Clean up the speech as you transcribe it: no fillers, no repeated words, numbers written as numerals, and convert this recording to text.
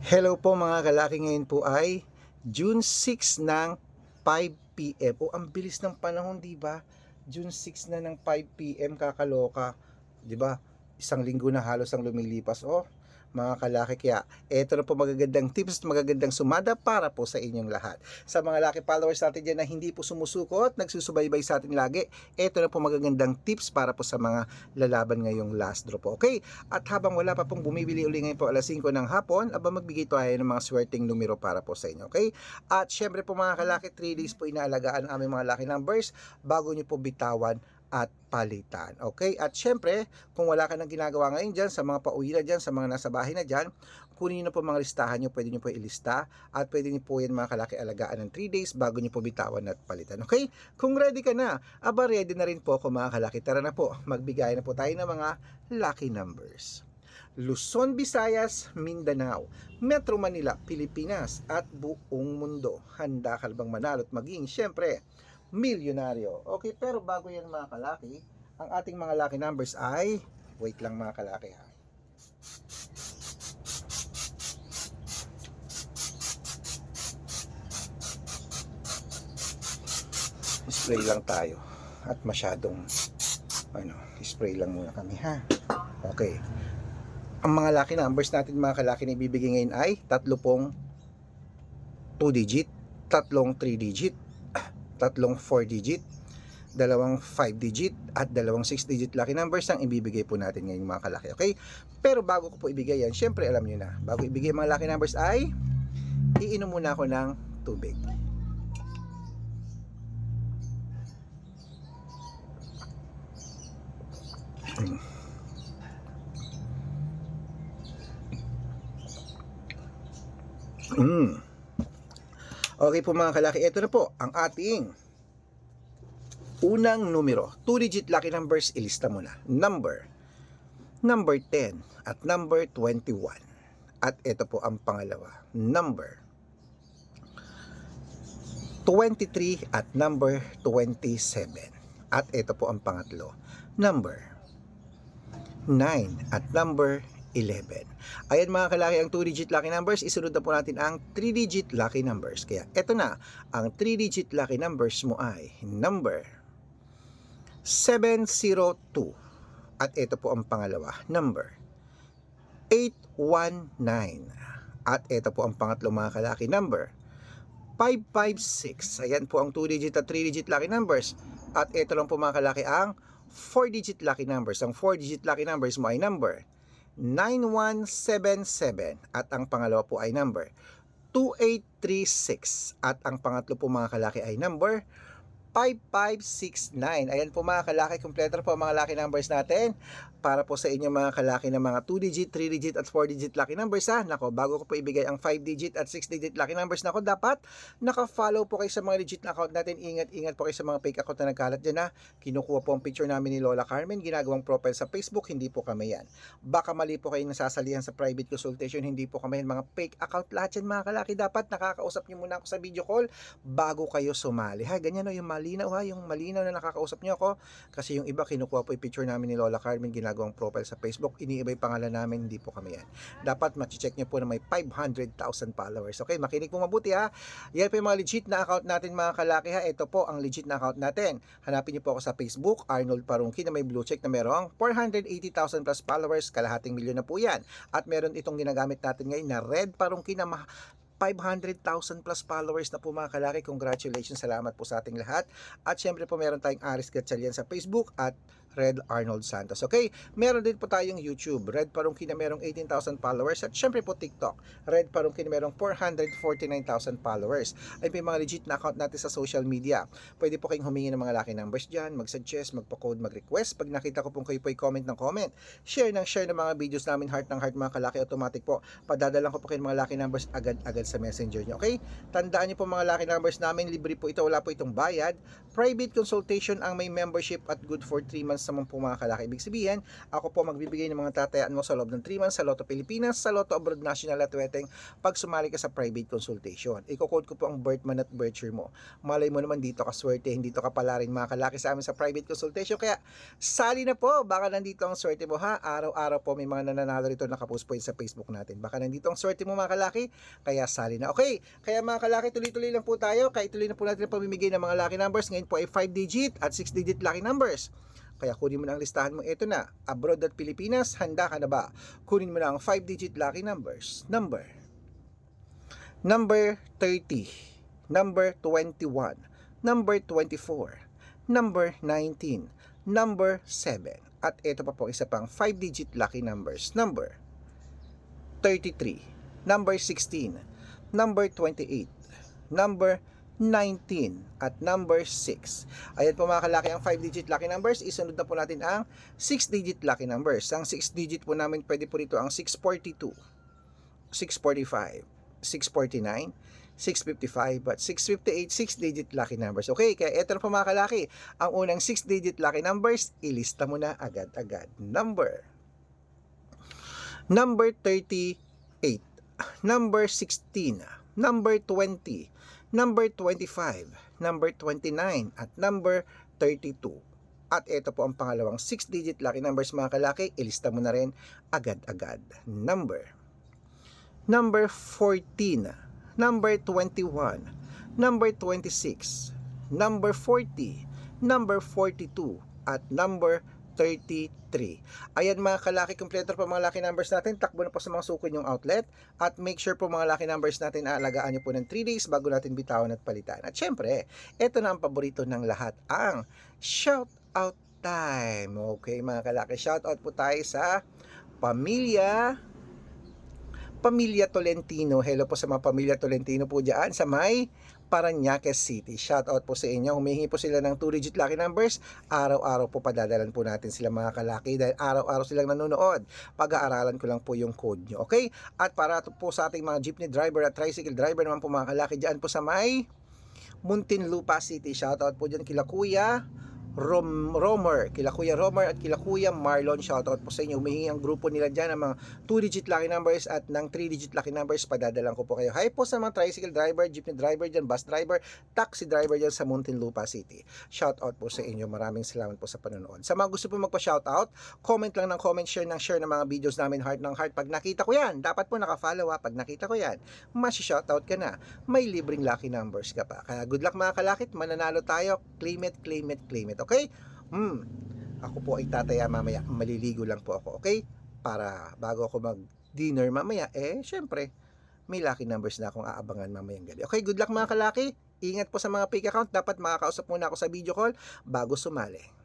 Hello po mga kalaki, ngayon po ay June 6 ng 5 PM. O ang bilis ng panahon, 'di ba? June 6 na ng 5 PM, kakaloka, 'di ba? Isang linggo na halos ang lumilipas. Mga kalaki, kaya eto na po magagandang tips at magagandang sumada para po sa inyong lahat. Sa mga laki followers natin dyan na hindi po sumusuko at nagsusubaybay sa atin lagi, eto na po magagandang tips para po sa mga lalaban ngayong last draw po. Okay? At habang wala pa pong bumibili uli ngayon po alas 5 ng hapon, magbigay tayo ng mga swerteng numero para po sa inyo. Okay? At syempre po mga kalaki, 3 days po inaalagaan ang aming mga lucky numbers bago nyo po bitawan at palitan. Okay? At syempre, kung wala ka nang ginagawa ngayon dyan, sa mga pauwi na dyan, sa mga nasa bahay na dyan, kunin nyo na po mga listahan nyo, pwede nyo po ilista, at pwede nyo po yan mga kalaki alagaan ng 3 days bago nyo po bitawan at palitan. Okay? Kung ready ka na, ready na rin po ako mga kalaki. Tara na po, magbigay na po tayo ng mga lucky numbers. Luzon, Visayas, Mindanao, Metro Manila, Pilipinas, at buong mundo. Handa ka bang manalo at maging, syempre, milyonaryo? Okay, pero bago yan mga kalaki, ang ating mga lucky numbers ay, wait lang mga kalaki ha. Spray lang tayo at masyadong spray lang muna kami ha. Okay. Ang mga lucky numbers natin mga kalaki na ibibigay ngayon ay tatlo pong 2 digit, tatlong 3 digit, tatlong 4 digit, dalawang 5 digit at dalawang 6 digit lucky numbers ang ibibigay po natin ngayon mga kalaki. Okay? Pero bago ko po ibigay yan, syempre alam nyo na, bago ibigay mga lucky numbers ay iinom muna ako ng tubig. Okay po mga kalaki, ito na po ang ating unang numero. 2-digit lucky numbers, ilista mo na. Number 10 at number 21. At ito po ang pangalawa. Number 23 at number 27. At ito po ang pangatlo. Number 9 at number 11. Ayan mga kalaki, ang 2-digit lucky numbers. Isunod na po natin ang 3-digit lucky numbers. Kaya ito na, ang 3-digit lucky numbers mo ay number 702. At ito po ang pangalawa, number 819. At ito po ang pangatlo mga kalaki, number 556. Ayan po ang 2-digit at 3-digit lucky numbers. At ito lang po mga kalaki ang 4-digit lucky numbers. Ang 4-digit lucky numbers mo ay number 9177. At ang pangalawa po ay number 2836. At ang pangatlo po mga kalaki ay number 5569. Ayan po mga kalaki, kompleto po mga lucky numbers natin para po sa inyo mga kalaki ng mga 2-digit, 3-digit at 4-digit lucky numbers ha. Nako, bago ko po ibigay ang 5-digit at 6-digit lucky numbers, nako, dapat naka-follow po kayo sa mga legit na account natin. Ingat po kayo sa mga fake account na nagkalat dyan ha. Kinukuha po ang picture namin ni Lola Carmen, ginagawang profile sa Facebook, hindi po kami yan. Baka mali po kayong nasasalihan sa private consultation, hindi po kami yan, mga fake account lahat yan mga kalaki. Dapat nakakausap nyo muna ako sa video call bago kayo sumali ha. Ganyan o, yung malinaw ha, yung malinaw na nakakausap nyo ako, kasi yung iba kinukuha po yung picture namin ni Lola Carmen, ginagawang profile sa Facebook, iniibay pangalan namin, hindi po kami yan. Dapat ma-check nyo po na may 500,000 followers. Okay, makinig po mabuti ha. Yan po yung mga legit na account natin mga kalaki ha. Ito po ang legit na account natin. Hanapin nyo po ako sa Facebook, Arnold Parungki, na may blue check na merong 480,000 plus followers, kalahating milyon na po yan. At meron itong ginagamit natin ngayon na Red Parungki na 500,000 plus followers na po mga kalaki. Congratulations, salamat po sa ating lahat. At syempre po meron tayong Aris Gatchalian sa Facebook at Red Arnold Santos. Okay? Meron din po tayong YouTube, Red Parungki na merong 18,000 followers. At syempre po TikTok, Red Parungki na merong 449,000 followers. Ay po yung mga legit na account natin sa social media. Pwede po kayong humingi ng mga lucky numbers dyan, mag-suggest, magpa-code, mag-request. Pag nakita ko pong kayo po i-comment ng comment, share ng mga videos namin, heart ng heart mga kalaki, automatic po. Padadalan ko po kayo ng mga lucky numbers agad-agad sa messenger nyo. Okay? Tandaan nyo po mga lucky numbers namin, libre po ito, wala po itong bayad. Private consultation ang may membership at good for 3 months months naman po mga kalaki. Ibig sabihin, ako po magbibigay ng mga tatayaan mo sa loob ng 3 months sa Lotto Pilipinas, sa Lotto Abroad National at Weteng pag sumali ka sa private consultation. Iko-code ko po ang birth month at birth year mo. Malay mo naman dito ka swerte, hindi to ka pala rin mga kalaki sa amin sa private consultation. Kaya sali na po, baka nandito ang swerte mo ha. Araw-araw po may mga nananalo rito, nakapost po yun sa Facebook natin. Baka nandito ang swerte mo mga kalaki, kaya sali na. Okay, kaya mga kalaki, tuloy-tuloy lang po tayo. Kaya ituloy na po natin ang pamimigay ng mga lucky numbers. Ngayon po ay 5 digit at 6 digit lucky numbers. Kaya kunin mo na ang listahan mo. Ito na, abroad at Pilipinas, handa ka na ba? Kunin mo na ang 5 digit lucky numbers. Number 30, number 21, number 24, number 19, number 7. At ito pa po isa pang 5 digit lucky numbers. Number 33, number 16, number 28, number 19 at number 6. Ayan po mga kalaki ang 5 digit lucky numbers. Isunod na po natin ang 6 digit lucky numbers. Ang 6 digit po namin pwede po rito ang 642, 645, 649, 655 at 658, 6 digit lucky numbers. Okay, kaya ito na po mga kalaki. Ang unang 6 digit lucky numbers, ilista mo na agad-agad. Number 38, number 16, number 20, number 25, number 29, at number 32. At ito po ang pangalawang 6-digit lucky numbers mga kalaki, ilista mo na rin agad-agad. Number 14, number 21, number 26, number 40, number 42, at number 33. Ayan mga kalaki, kompleto po mga lucky numbers natin. Takbo na po sa mga suko yung outlet. At make sure po mga lucky numbers natin, aalagaan nyo po ng 3 days bago natin bitawan at palitan. At syempre, ito na ang paborito ng lahat, ang shout out time. Okay mga kalaki, shout out po tayo sa Pamilya Tolentino. Hello po sa mga Pamilya Tolentino po dyan sa may Parañaque City. Shout out po sa inyo. Humihingi po sila ng 2-digit lucky numbers. Araw-araw po padadalan po natin sila mga kalaki dahil araw-araw silang nanonood. Pag-aaralan ko lang po yung code nyo. Okay? At para po sa ating mga jeepney driver at tricycle driver naman po mga kalaki dyan po sa may Muntinlupa City. Shout out po dyan kila Kuya Romer, kila Kuya Romer at kila Kuya Marlon. Shoutout po sa inyo. Humihingi ang grupo nila dyan ng mga 2-digit lucky numbers at ng 3-digit lucky numbers. Padadalang ko po kayo. Hi po sa mga tricycle driver, jeepney driver dyan, bus driver, taxi driver dyan sa Muntinlupa City. Shoutout po sa inyo. Maraming salamat po sa panonood. Sa mga gusto po magpa-shoutout, comment lang ng comment, share ng mga videos namin, heart ng heart. Pag nakita ko yan, dapat po nakafollow ha. Pag nakita ko yan, shoutout ka na. May libreng lucky numbers ka pa. Kaya good luck mga kalakit. Mananalo tayo. Claim it, claim it, claim it. Okay? Ako po ay tataya mamaya. Maliligo lang po ako. Okay? Para bago ako mag-dinner mamaya, syempre, may lucky numbers na akong aabangan mamayang gabi. Okay? Good luck mga kalaki. Ingat po sa mga fake account. Dapat makakausap muna ako sa video call bago sumali.